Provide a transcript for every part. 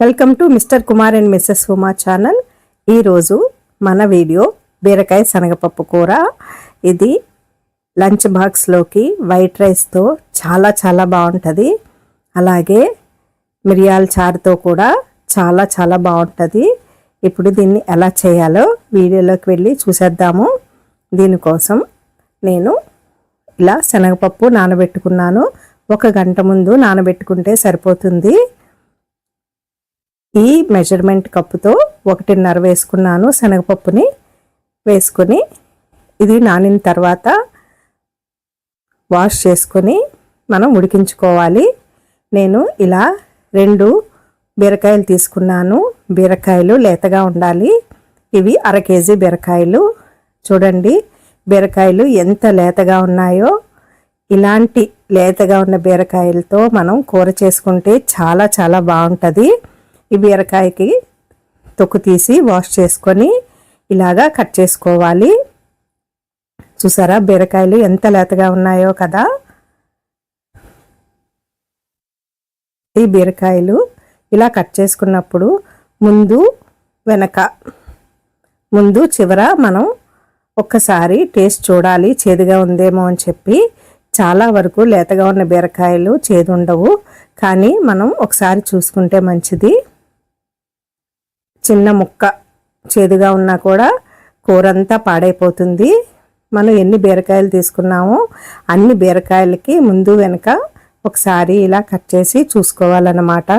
Welcome to Mr Kumar and Mrs Uma channel. ఈరోజు మన video బీరకాయ శనగపప్పు కూర. ఇది లంచ్ బాక్స్లోకి వైట్ రైస్తో చాలా చాలా బాగుంటుంది. అలాగే మిరియాల చారుతో కూడా చాలా చాలా బాగుంటుంది. ఇప్పుడు దీన్ని ఎలా చేయాలో వీడియోలోకి వెళ్ళి చూసేద్దాము. దీనికోసం నేను ఇలా శనగపప్పు నానబెట్టుకున్నాను. 1 గంట ముందు నానబెట్టుకుంటే సరిపోతుంది. ఈ మెజర్మెంట్ కప్పుతో 1.5 వేసుకున్నాను. శనగపప్పుని వేసుకొని ఇది నానిన తర్వాత వాష్ చేసుకొని మనం ఉడికించుకోవాలి. నేను ఇలా 2 బీరకాయలు తీసుకున్నాను. బీరకాయలు లేతగా ఉండాలి. ఇవి 1/2 కేజీ బీరకాయలు. చూడండి బీరకాయలు ఎంత లేతగా ఉన్నాయో. ఇలాంటి లేతగా ఉన్న బీరకాయలతో మనం కూర చేసుకుంటే చాలా చాలా బాగుంటుంది. ఈ బీరకాయకి తొక్కు తీసి వాష్ చేసుకొని ఇలాగా కట్ చేసుకోవాలి. చూసారా బీరకాయలు ఎంత లేతగా ఉన్నాయో కదా. ఈ బీరకాయలు ఇలా కట్ చేసుకున్నప్పుడు ముందు వెనక ముందు చివర మనం ఒక్కసారి టేస్ట్ చూడాలి, చేదుగా ఉందేమో అని చెప్పి. చాలా వరకు లేతగా ఉన్న బీరకాయలు చేదు ఉండవు, కానీ మనం ఒకసారి చూసుకుంటే మంచిది. చిన్న ముక్క చేదుగా ఉన్నా కూడా కూరంతా పాడైపోతుంది. మనం ఎన్ని బీరకాయలు తీసుకున్నామో అన్ని బీరకాయలకి ముందు వెనక ఒకసారి ఇలా కట్ చేసి చూసుకోవాలన్నమాట.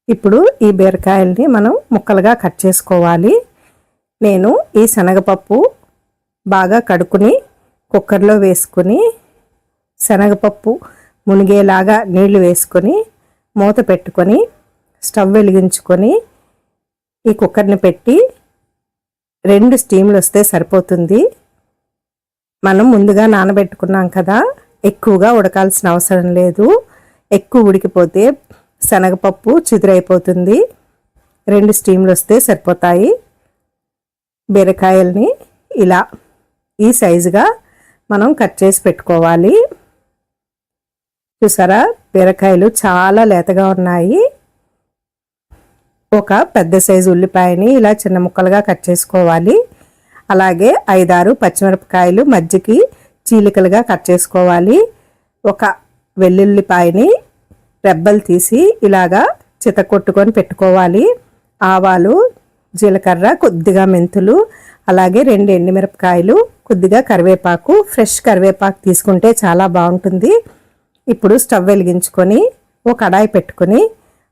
ఇప్పుడు ఈ బీరకాయల్ని మనం ముక్కలుగా కట్ చేసుకోవాలి. నేను ఈ శనగపప్పు బాగా కడుక్కుని కుక్కర్లో వేసుకుని శనగపప్పు మునిగేలాగా నీళ్లు వేసుకొని మూత పెట్టుకొని స్టవ్ వెలిగించుకొని ఈ కుక్కర్ని పెట్టి 2 స్టీమ్లు వస్తే సరిపోతుంది. మనం ముందుగా నానబెట్టుకున్నాం కదా, ఎక్కువగా ఉడకాల్సిన అవసరం లేదు. ఎక్కువ ఉడికిపోతే శనగపప్పు చిదురైపోతుంది. 2 స్టీమ్లు వస్తే సరిపోతాయి. బీరకాయల్ని ఇలా ఈ సైజుగా మనం కట్ చేసి పెట్టుకోవాలి. చూసారా బీరకాయలు చాలా లేతగా ఉన్నాయి. ఒక పెద్ద సైజు ఉల్లిపాయని ఇలా చిన్న ముక్కలుగా కట్ చేసుకోవాలి. అలాగే 5-6 పచ్చిమిరపకాయలు మధ్యకి చీలికలుగా కట్ చేసుకోవాలి. ఒక వెల్లుల్లిపాయని రెబ్బలు తీసి ఇలాగా చితకొట్టుకొని పెట్టుకోవాలి. ఆవాలు, జీలకర్ర, కొద్దిగా మెంతులు, అలాగే 2 ఎండుమిరపకాయలు, కొద్దిగా కరివేపాకు. ఫ్రెష్ కరివేపాకు తీసుకుంటే చాలా బాగుంటుంది. ఇప్పుడు స్టవ్ వెలిగించుకొని ఒక కడాయి పెట్టుకొని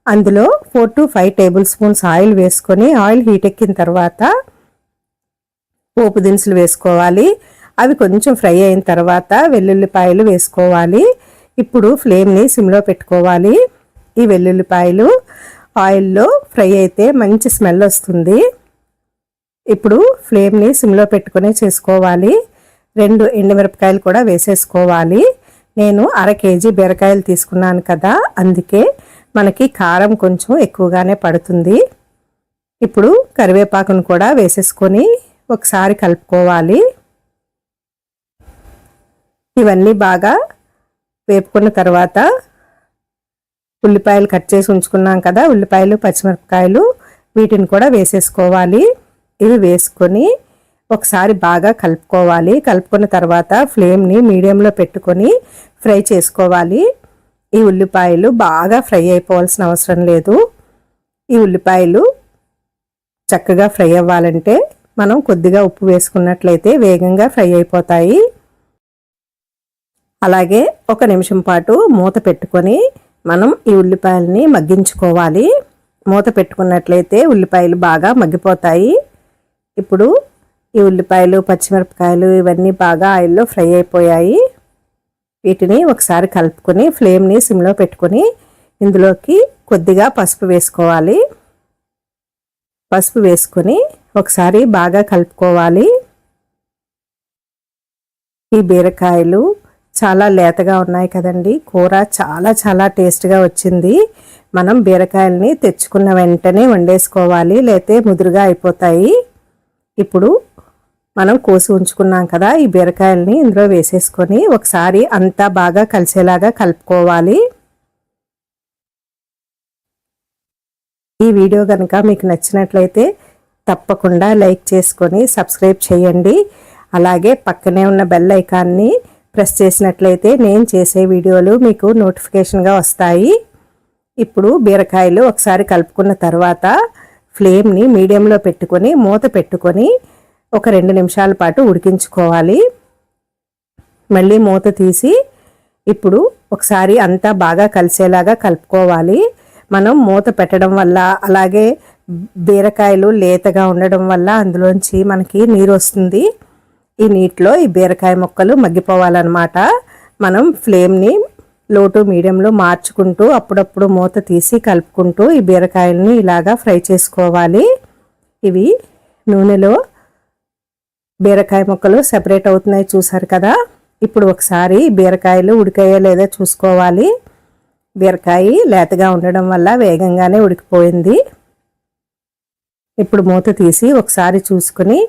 అందులో 4 to 5 టేబుల్ స్పూన్స్ ఆయిల్ వేసుకొని ఆయిల్ హీట్ ఎక్కిన తర్వాత పోపు దినుసులు వేసుకోవాలి. అవి కొంచెం ఫ్రై అయిన తర్వాత వెల్లుల్లిపాయలు వేసుకోవాలి. ఇప్పుడు ఫ్లేమ్ని సిమ్లో పెట్టుకోవాలి. ఈ వెల్లుల్లిపాయలు ఆయిల్లో ఫ్రై అయితే మంచి స్మెల్ వస్తుంది. ఇప్పుడు ఫ్లేమ్ని సిమ్లో పెట్టుకుని చేసుకోవాలి. 2 ఎండుమిరపకాయలు కూడా వేసేసుకోవాలి. నేను 1/2 కేజీ బీరకాయలు తీసుకున్నాను కదా, అందుకే మనకి కారం కొంచెం ఎక్కువగానే పడుతుంది. ఇప్పుడు కరివేపాకును కూడా వేసేసుకొని ఒకసారి కలుపుకోవాలి. ఇవన్నీ బాగా వేపుకున్న తర్వాత ఉల్లిపాయలు కట్ చేసి ఉంచుకున్నాం కదా, ఉల్లిపాయలు, పచ్చిమిరపకాయలు, వీటిని కూడా వేసేసుకోవాలి. ఇవి వేసుకొని ఒకసారి బాగా కలుపుకోవాలి. కలుపుకున్న తర్వాత ఫ్లేమ్ని మీడియంలో పెట్టుకొని ఫ్రై చేసుకోవాలి. ఈ ఉల్లిపాయలు బాగా ఫ్రై అయిపోవాల్సిన అవసరం లేదు. ఈ ఉల్లిపాయలు చక్కగా ఫ్రై అవ్వాలంటే మనం కొద్దిగా ఉప్పు వేసుకున్నట్లయితే వేగంగా ఫ్రై అయిపోతాయి. అలాగే 1 నిమిషం పాటు మూత పెట్టుకొని మనం ఈ ఉల్లిపాయలని మగ్గించుకోవాలి. మూత పెట్టుకున్నట్లయితే ఉల్లిపాయలు బాగా మగ్గిపోతాయి. ఇప్పుడు ఈ ఉల్లిపాయలు, పచ్చిమిరపకాయలు ఇవన్నీ బాగా ఆయిల్లో ఫ్రై అయిపోయాయి. వీటిని ఒకసారి కలుపుకొని ఫ్లేమ్ని సిమ్లో పెట్టుకొని ఇందులోకి కొద్దిగా పసుపు వేసుకోవాలి. పసుపు వేసుకొని ఒకసారి బాగా కలుపుకోవాలి. ఈ బీరకాయలు చాలా లేతగా ఉన్నాయి కదండి. కూర చాలా చాలా టేస్ట్గా వచ్చింది. మనం బీరకాయలని తెచ్చుకున్న వెంటనే వండేసుకోవాలి, లేతే ముదురుగా అయిపోతాయి. ఇప్పుడు మనం కోసి ఉంచుకున్నాం కదా, ఈ బీరకాయలని ఇందులో వేసేసుకొని ఒకసారి అంతా బాగా కలిసేలాగా కలుపుకోవాలి. ఈ వీడియో కనుక మీకు నచ్చినట్లయితే తప్పకుండా లైక్ చేసుకొని సబ్స్క్రైబ్ చేయండి. అలాగే పక్కనే ఉన్న బెల్ ఐకాన్ని ప్రెస్ చేసినట్లయితే నేను చేసే వీడియోలు మీకు నోటిఫికేషన్గా వస్తాయి. ఇప్పుడు బీరకాయలు ఒకసారి కలుపుకున్న తర్వాత ఫ్లేమ్ని మీడియంలో పెట్టుకొని మూత పెట్టుకొని ఒక 2 నిమిషాల పాటు ఉడికించుకోవాలి. మళ్ళీ మూత తీసి ఇప్పుడు ఒకసారి అంతా బాగా కలిసేలాగా కలుపుకోవాలి. మనం మూత పెట్టడం వల్ల అలాగే బీరకాయలు లేతగా ఉండడం వల్ల అందులోంచి మనకి నీరు వస్తుంది. ఈ నీటిలో ఈ బీరకాయ ముక్కలు మగ్గిపోవాలన్నమాట. మనం ఫ్లేమ్ని లో టు మీడియంలో మార్చుకుంటూ అప్పుడప్పుడు మూత తీసి కలుపుకుంటూ ఈ బీరకాయలని ఇలాగా ఫ్రై చేసుకోవాలి. ఇవి నూనెలో బీరకాయ ముక్కలు సెపరేట్ అవుతున్నాయి చూసారు కదా. ఇప్పుడు ఒకసారి బీరకాయలు ఉడికాయో లేదో చూసుకోవాలి. బీరకాయ లేతగా ఉండడం వల్ల వేగంగానే ఉడికిపోయింది. ఇప్పుడు మూత తీసి ఒకసారి చూసుకుని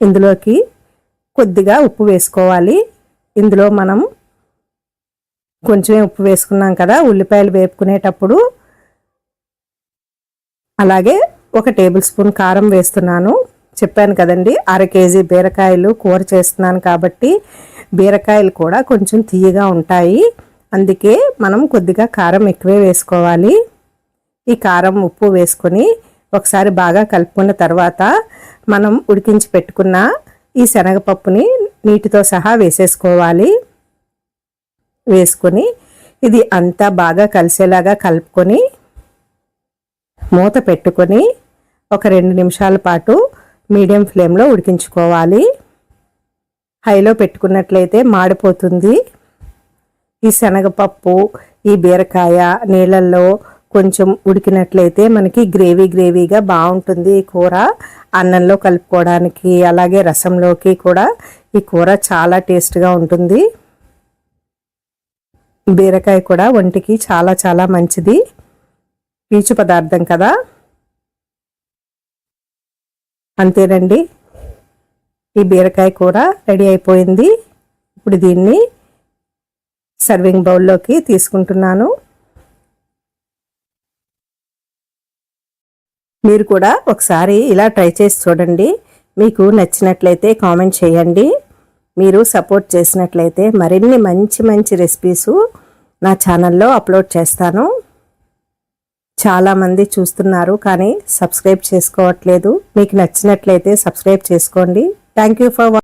ఇందులోకి కొద్దిగా ఉప్పు వేసుకోవాలి. ఇందులో మనం కొంచెమే ఉప్పు వేసుకున్నాం కదా ఉల్లిపాయలు వేపుకునేటప్పుడు. అలాగే 1 టేబుల్ స్పూన్ కారం వేస్తున్నాను. చెప్పాను కదండి 1/2 కేజీ బీరకాయలు కూర చేస్తున్నాను కాబట్టి బీరకాయలు కూడా కొంచెం తీయగా ఉంటాయి. అందుకే మనం కొద్దిగా కారం ఎక్కువే వేసుకోవాలి. ఈ కారం ఉప్పు వేసుకొని ఒకసారి బాగా కలుపుకున్న తర్వాత మనం ఉడికించి పెట్టుకున్న ఈ శనగపప్పుని నీటితో సహా వేసేసుకోవాలి. వేసుకొని ఇది అంతా బాగా కలిసేలాగా కలుపుకొని మూత పెట్టుకొని ఒక 2 నిమిషాల పాటు మీడియం ఫ్లేమ్లో ఉడికించుకోవాలి. హైలో పెట్టుకున్నట్లయితే మాడిపోతుంది. ఈ శనగపప్పు ఈ బీరకాయ నీళ్ళల్లో కొంచెం ఉడికినట్లయితే మనకి గ్రేవీగా బాగుంటుంది. ఈ కూర అన్నంలో కలుపుకోవడానికి అలాగే రసంలోకి కూడా ఈ కూర చాలా టేస్ట్గా ఉంటుంది. బీరకాయ కూడా ఒంటికి చాలా మంచిది, పీచు పదార్థం కదా. అంతేనండి, ఈ బీరకాయ కూర రెడీ అయిపోయింది. ఇప్పుడు దీన్ని సర్వింగ్ బౌల్లోకి తీసుకుంటున్నాను. మీరు కూడా ఒకసారి ఇలా ట్రై చేసి చూడండి. మీకు నచ్చినట్లయితే కామెంట్ చేయండి. మీరు సపోర్ట్ చేసినట్లయితే మరిన్ని మంచి రెసిపీస్ నా ఛానల్లో అప్లోడ్ చేస్తాను. చాలామంది చూస్తున్నారు కానీ సబ్స్క్రైబ్ చేసుకోవట్లేదు. మీకు నచ్చినట్లయితే సబ్స్క్రైబ్ చేసుకోండి. Thank you for